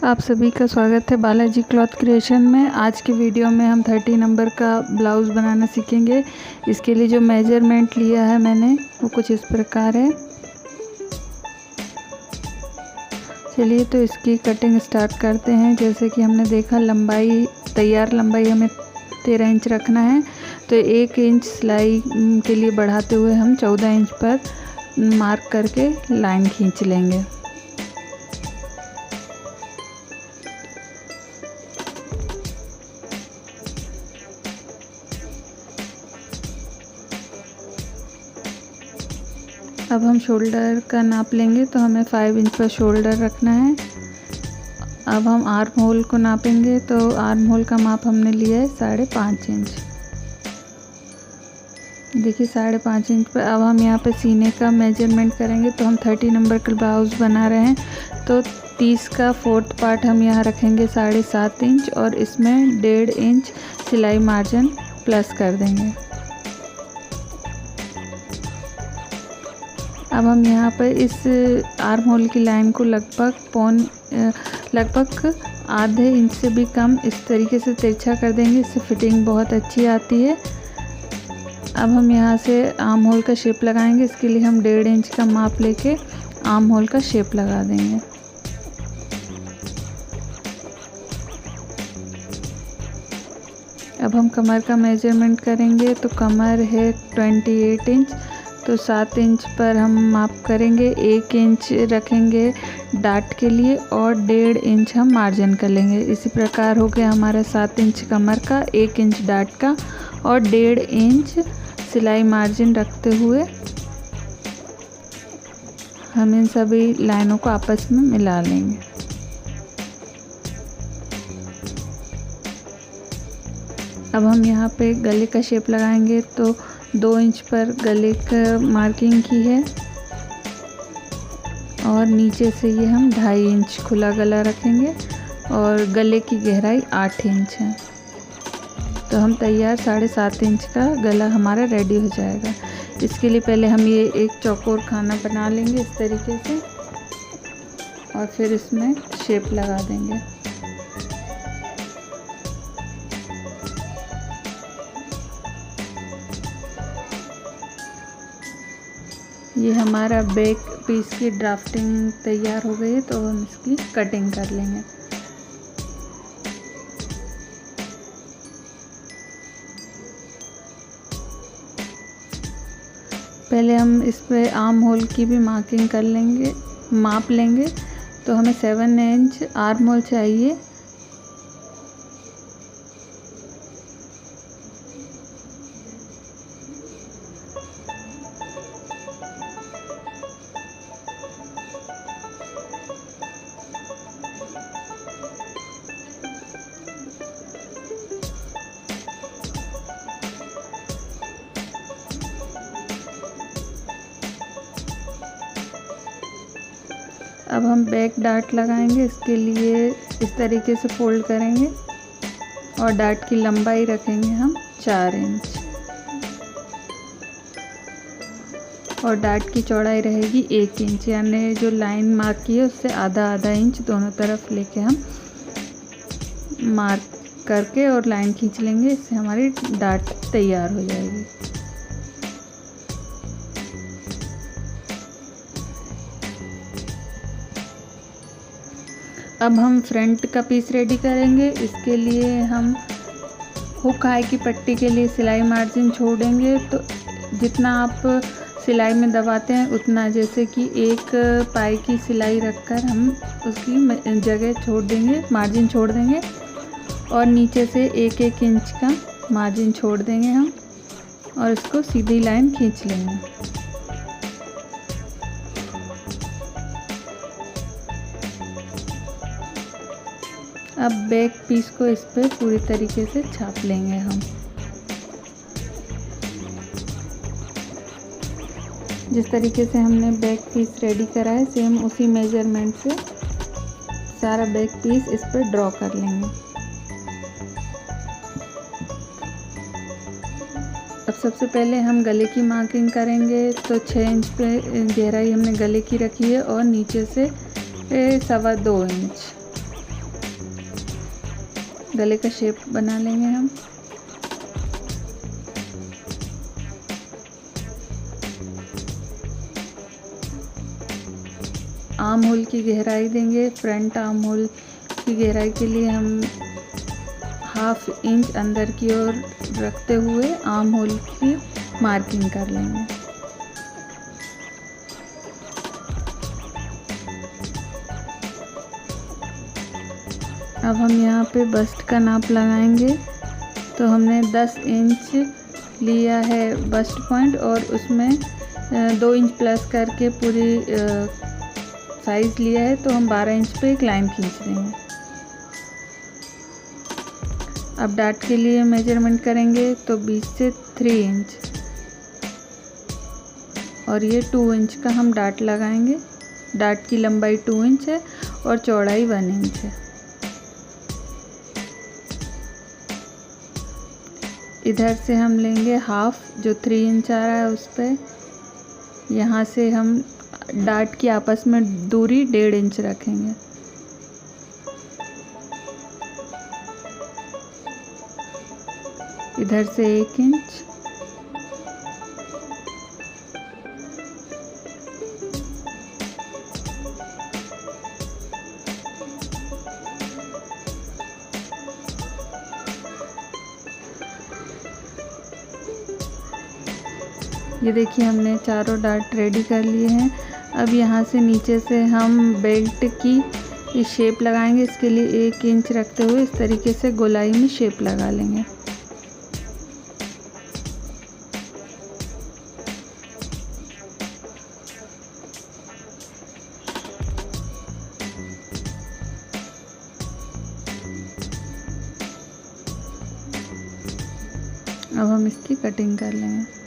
आप सभी का स्वागत है बालाजी क्लॉथ क्रिएशन में। आज की वीडियो में हम 30 नंबर का ब्लाउज़ बनाना सीखेंगे। इसके लिए जो मेजरमेंट लिया है मैंने वो कुछ इस प्रकार है। चलिए तो इसकी कटिंग स्टार्ट करते हैं। जैसे कि हमने देखा लंबाई, तैयार लंबाई हमें 13 इंच रखना है, तो 1 इंच सिलाई के लिए बढ़ाते हुए हम 14 इंच पर मार्क करके लाइन खींच लेंगे। अब हम शोल्डर का नाप लेंगे, तो हमें 5 इंच पर शोल्डर रखना है। अब हम आर्म होल को नापेंगे, तो आर्म होल का माप हमने लिया है 5.5 इंच। देखिए 5.5 इंच पर। अब हम यहाँ पे सीने का मेजरमेंट करेंगे, तो हम 30 नंबर का ब्लाउज़ बना रहे हैं, तो 30 का 4th पार्ट हम यहाँ रखेंगे 7.5 इंच और इसमें 1.5 इंच सिलाई मार्जिन प्लस कर देंगे। अब हम यहाँ पर इस आर्म होल की लाइन को लगभग आधे इंच से भी कम इस तरीके से तिरछा कर देंगे। इससे फिटिंग बहुत अच्छी आती है। अब हम यहाँ से आर्म होल का शेप लगाएंगे। इसके लिए हम 1.5 इंच का माप लेके आर्म होल का शेप लगा देंगे। अब हम कमर का मेजरमेंट करेंगे, तो कमर है 28 इंच, तो 7 इंच पर हम माप करेंगे। 1 इंच रखेंगे डाट के लिए और 1.5 इंच हम मार्जिन कर लेंगे। इसी प्रकार हो गया हमारा 7 इंच कमर का, 1 इंच डाट का और 1.5 इंच सिलाई मार्जिन रखते हुए हम इन सभी लाइनों को आपस में मिला लेंगे। अब हम यहाँ पे गले का शेप लगाएंगे, तो 2 इंच पर गले का मार्किंग की है और नीचे से ये हम 2.5 इंच खुला गला रखेंगे और गले की गहराई 8 इंच है। तो हम तैयार 7.5 इंच का गला हमारा रेडी हो जाएगा। इसके लिए पहले हम ये एक चौकोर खाना बना लेंगे इस तरीके से और फिर इसमें शेप लगा देंगे। ये हमारा बैक पीस की ड्राफ्टिंग तैयार हो गई है, तो हम इसकी कटिंग कर लेंगे। पहले हम इस पे आर्म होल की भी मार्किंग कर लेंगे, माप लेंगे। तो हमें 7 इंच आर्म होल चाहिए। अब हम बैक डार्ट लगाएंगे। इसके लिए इस तरीके से फोल्ड करेंगे और डार्ट की लंबाई रखेंगे हम 4 इंच और डार्ट की चौड़ाई रहेगी 1 इंच, यानी जो लाइन मार्क की है उससे आधा इंच दोनों तरफ लेके हम मार्क करके और लाइन खींच लेंगे। इससे हमारी डार्ट तैयार हो जाएगी। अब हम फ्रंट का पीस रेडी करेंगे। इसके लिए हम हुक हाई की पट्टी के लिए सिलाई मार्जिन छोड़ेंगे, तो जितना आप सिलाई में दबाते हैं उतना, जैसे कि 1 पाई की सिलाई रखकर हम उसकी जगह छोड़ देंगे, मार्जिन छोड़ देंगे और नीचे से 1-1 इंच का मार्जिन छोड़ देंगे हम और इसको सीधी लाइन खींच लेंगे। अब बैक पीस को इस पे पूरी तरीके से छाप लेंगे हम। जिस तरीके से हमने बैक पीस रेडी करा है, सेम उसी मेजरमेंट से सारा बैक पीस इस पर ड्रॉ कर लेंगे। अब सबसे पहले हम गले की मार्किंग करेंगे, तो 6 इंच पे गहराई हमने गले की रखी है और नीचे से 2.25 इंच गले का शेप बना लेंगे हम। आर्म होल की गहराई देंगे। फ्रंट आर्म होल की गहराई के लिए हम 1/2 इंच अंदर की ओर रखते हुए आर्म होल की मार्किंग कर लेंगे। अब हम यहाँ पे बस्ट का नाप लगाएंगे। तो हमने 10 इंच लिया है बस्ट पॉइंट और उसमें 2 इंच प्लस करके पूरी साइज़ लिया है। तो हम 12 इंच पे एक लाइन खींच देंगे। अब डाट के लिए मेजरमेंट करेंगे तो 20 से 3 इंच और ये 2 इंच का हम डाट लगाएंगे। डाट की लंबाई 2 इंच है और चौड़ाई 1 इंच है। इधर से हम लेंगे 1/2 जो 3 इंच आ रहा है उस पे। यहाँ से हम डाट की आपस में दूरी 1.5 इंच रखेंगे। इधर से 1 इंच, ये देखिए हमने चारों डाट रेडी कर लिए हैं। अब यहाँ से नीचे से हम बेल्ट की शेप लगाएंगे। इसके लिए 1 इंच रखते हुए इस तरीके से गोलाई में शेप लगा लेंगे। अब हम इसकी कटिंग कर लेंगे।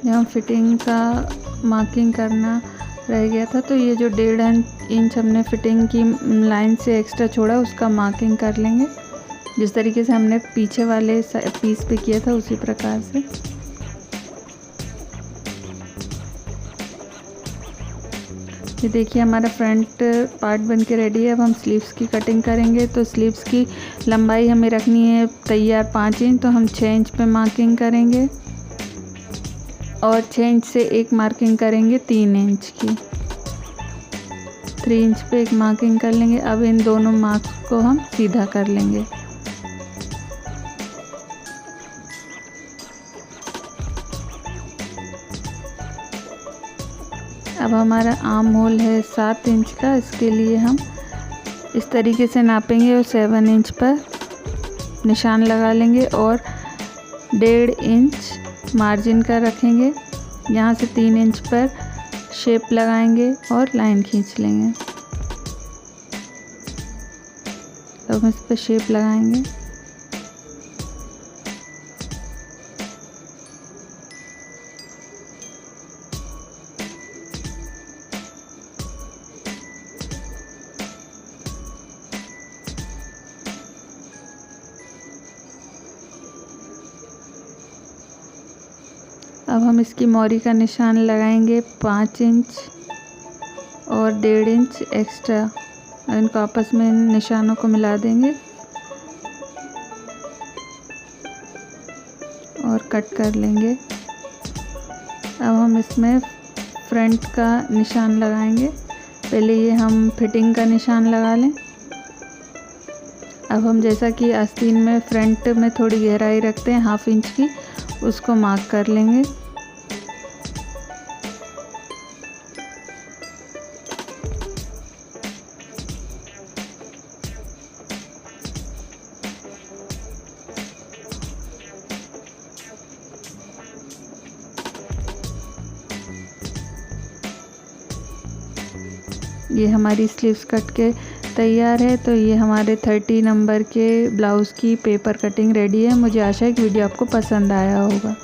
यहाँ फिटिंग का मार्किंग करना रह गया था, तो ये जो 1.5 इंच हमने फिटिंग की लाइन से एक्स्ट्रा छोड़ा उसका मार्किंग कर लेंगे। जिस तरीके से हमने पीछे वाले पीस पे किया था उसी प्रकार से। ये देखिए हमारा फ्रंट पार्ट बन के रेडी है। अब हम स्लीव्स की कटिंग करेंगे। तो स्लीव्स की लंबाई हमें रखनी है तैयार 5 इंच, तो हम 6 इंच पे मार्किंग करेंगे और 6 इंच से एक मार्किंग करेंगे 3 इंच की। 3 इंच पे एक मार्किंग कर लेंगे। अब इन दोनों मार्क्स को हम सीधा कर लेंगे। अब हमारा आर्म होल है 7 इंच का। इसके लिए हम इस तरीके से नापेंगे और 7 इंच पर निशान लगा लेंगे और 1.5 इंच मार्जिन का रखेंगे। यहाँ से 3 इंच पर शेप लगाएंगे और लाइन खींच लेंगे। अब हम इस पर शेप लगाएंगे। अब हम इसकी मोरी का निशान लगाएंगे 5 इंच और 1.5 इंच एक्स्ट्रा। इनको आपस में निशानों को मिला देंगे और कट कर लेंगे। अब हम इसमें फ्रंट का निशान लगाएंगे। पहले ये हम फिटिंग का निशान लगा लें। अब हम जैसा कि आस्तीन में फ्रंट में थोड़ी गहराई रखते हैं 1/2 इंच की, उसको मार्क कर लेंगे। ये हमारी स्लीव्स कट के तैयार है। तो ये हमारे 30 नंबर के ब्लाउज़ की पेपर कटिंग रेडी है। मुझे आशा है कि वीडियो आपको पसंद आया होगा।